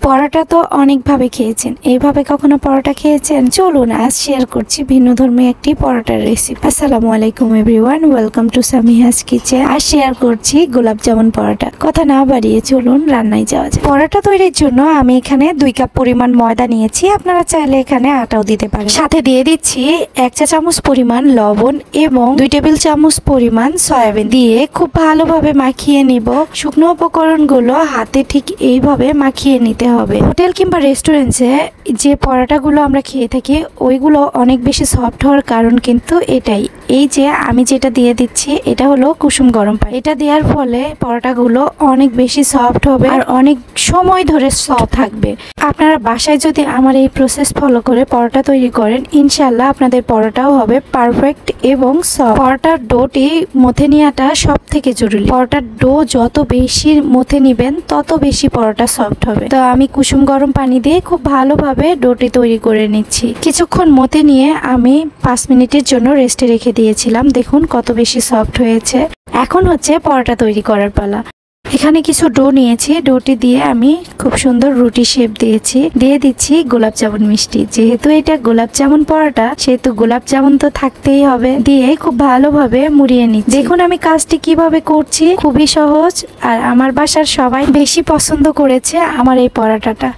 পরোটা তো অনেকভাবে খেয়েছেন, এইভাবে কখনো পরোটা খেয়েছেন? চলুন আজ শেয়ার করছি ভিন্ন ধর্মী একটি পরোটার রেসিপি। আসসালামু আলাইকুম এভরিওয়ান, ওয়েলকাম টু সামিহাস কিচেন। আজ শেয়ার করছি গোলাপ জামুন পরোটা। কথা না বাড়িয়ে চলুন রান্নায় যাওয়া যায়। পরোটা তৈরির জন্য আমি এখানে 2 কাপ পরিমাণ ময়দা নিয়েছি, আপনারা চাইলে এখানে আটাও দিতে পারেন। সাথে দিয়ে দিচ্ছি 1 চা চামচ পরিমাণ লবণ এবং 2 টেবিল চামচ পরিমাণ সয়াবিন দিয়ে খুব ভালোভাবে মাখিয়ে নিব। শুকনো উপকরণগুলো হাতে ঠিক এইভাবে মাখিয়ে নিতে হবে। হোটেল কিংবা রেস্টুরেন্টে যে পরোটাগুলো আমরা খেয়ে থাকি ওইগুলো অনেক বেশি সফট হওয়ার কারণ কিন্তু এটাই। এই যে আমি যেটা দিয়ে দিচ্ছি এটা হলো কুসুম গরম পানি। এটা দেওয়ার ফলে পরোটাগুলো অনেক বেশি সফট হবে আর অনেক সময় ধরে সফট থাকবে। আপনারা বাসায় যদি আমার এই প্রসেস ফলো করে পরোটা তৈরি করেন, ইনশাল্লাহ আপনাদের পরোটাও হবে পারফেক্ট এবং সফট। পরোটার ডোটি মথে নেওয়াটা সব থেকে জরুরি। পরোটার ডো যত বেশি মথে নিবেন তত বেশি পরোটা সফট হবে। তো আমি কুসুম গরম পানি দিয়ে খুব ভালোভাবে ডোটি তৈরি করে নিচ্ছি। কিছুক্ষণ মথে নিয়ে আমি 5 মিনিটের জন্য রেস্টে রেখে দিয়েছিলাম। দেখুন কত বেশি সফট হয়েছে। এখন হচ্ছে পরোটা তৈরি করার পালা। এখানে কিছু ডো নিয়েছি, ডোটি দিয়ে আমি খুব সুন্দর রুটি শেপ দিয়েছি। দিয়ে দিচ্ছি গোলাপ জামুন মিষ্টি। যেহেতু এটা গোলাপ জামুন পরোটা সেহেতু গোলাপ জামুন তো থাকতেই হবে। দিয়ে খুব ভালোভাবে মুড়িয়ে নিচ্ছি। দেখুন আমি কাজটি কিভাবে করছি, খুবই সহজ আর আমার বাসার সবাই বেশি পছন্দ করেছে আমার এই পরোটাটা।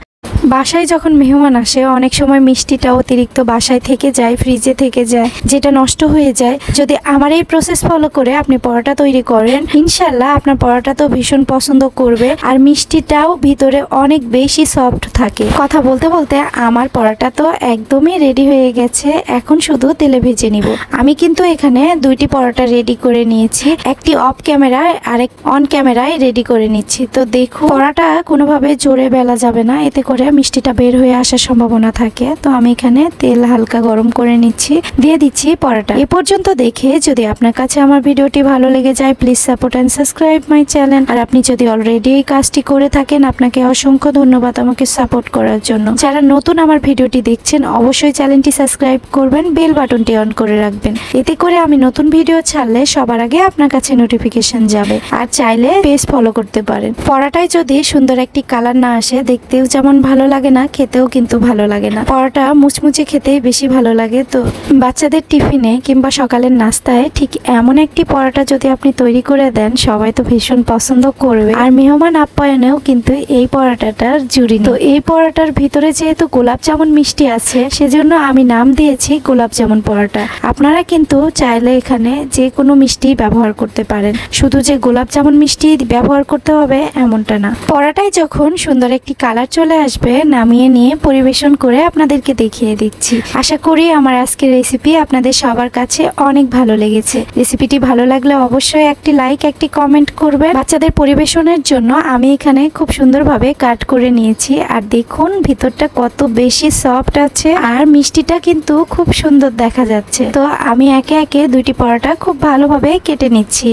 বাসায় যখন মেহমান আসে অনেক সময় মিষ্টিটা অতিরিক্ত বাসায় থেকে যায়, ফ্রিজে থেকে যায়, যেটা নষ্ট হয়ে যায়। যদি আমার এই প্রসেস ফলো করে আপনি পরোটা তৈরি করেন, ইনশাল্লাহ আপনার পরোটা তো ভীষণ পছন্দ করবে আর মিষ্টিটাও ভিতরে অনেক বেশি সফট থাকে। কথা বলতে বলতে আমার পরোটা তো একদমই রেডি হয়ে গেছে। এখন শুধু তেলে ভেজে নিব। আমি কিন্তু এখানে 2টি পরোটা রেডি করে নিয়েছি, একটি অফ ক্যামেরায় আরেক অন ক্যামেরায় রেডি করে নিচ্ছি। তো দেখুন পরোটা কোনোভাবে জোরে বেলা যাবে না, এতে করে মিষ্টিটা বের হয়ে আসার সম্ভাবনা থাকে। তো আমি এখানে তেল হালকা গরম করে নিচ্ছি, দিয়ে দিচ্ছি পরোটা। এ পর্যন্ত দেখে যদি আপনার কাছে আমার ভিডিওটি ভালো লেগে যায়, please support and subscribe my channel. আর আপনি যদি অলরেডি এই কাজটি করে থাকেন, আপনাকে অসংখ্য ধন্যবাদ আমাকে সাপোর্ট করার জন্য। যারা নতুন আমার ভিডিওটি দেখছেন অবশ্যই চ্যানেলটি সাবস্ক্রাইব করবেন, বেল বাটনটি অন করে রাখবেন। এতে করে আমি নতুন ভিডিও ছাড়লে সবার আগে আপনার কাছে নোটিফিকেশন যাবে। আর চাইলে পেজ ফলো করতে পারেন। পরোটায় যদি সুন্দর একটি কালার না আসে, দেখতেও যেমন ভালো লাগে না, খেতেও কিন্তু ভালো লাগে না। পরোটা মুচমুচে খেতেই বেশি ভালো লাগে। তো বাচ্চাদের টিফিনে কিংবা সকালের নাস্তায় ঠিক এমন একটি পরোটা যদি আপনি তৈরি করে দেন, সবাই তো ভীষণ পছন্দ করবে। আর মেহমান আপ্যায়নেও কিন্তু এই পরোটাটার জুড়ি। তো এই পরোটার ভিতরে যেহেতু গোলাপ জামুন মিষ্টি আছে, সেজন্য আমি নাম দিয়েছি গোলাপ জামুন পরোটা। আপনারা কিন্তু চাইলে এখানে যে কোনো মিষ্টি ব্যবহার করতে পারেন, শুধু যে গোলাপ জামুন মিষ্টি ব্যবহার করতে হবে এমনটা না। পরোটায় যখন সুন্দর একটি কালার চলে আসবে, নামিয়ে নিয়ে পরিবেশন করে আপনাদেরকে দেখিয়ে দিচ্ছি। আশা করি আমার আজকের রেসিপি আপনাদের সবার কাছে অনেক ভালো লেগেছে। রেসিপিটি ভালো লাগলে অবশ্যই একটি লাইক, একটি কমেন্ট করবেন। বাচ্চাদের পরিবেশনের জন্য আমি এখানে খুব সুন্দরভাবে কাট করে নিয়েছি। আর দেখুন ভিতরটা কত বেশি সফট আছে আর মিষ্টিটা কিন্তু খুব সুন্দর দেখা যাচ্ছে। তো আমি একে একে 2টি পরোটা খুব ভালোভাবে কেটে নিচ্ছি।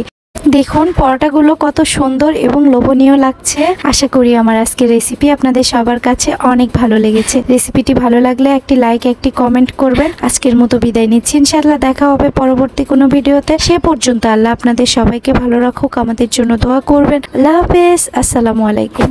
দেখুন পরোটাগুলো কত সুন্দর এবং লোভনীয় লাগছে। আশা করি আমার আজকের রেসিপি আপনাদের সবার কাছে অনেক ভালো লেগেছে। রেসিপিটি ভালো লাগলে একটি লাইক, একটি কমেন্ট করবেন। আজকের মতো বিদায় নিচ্ছি। ইনশাআল্লাহ দেখা হবে পরবর্তী কোনো ভিডিওতে। সে পর্যন্ত আল্লাহ আপনাদের সবাইকে ভালো রাখুক, আমাদের জন্য দোয়া করবেন। আল্লাহ হাফেজ, আসসালামু আলাইকুম।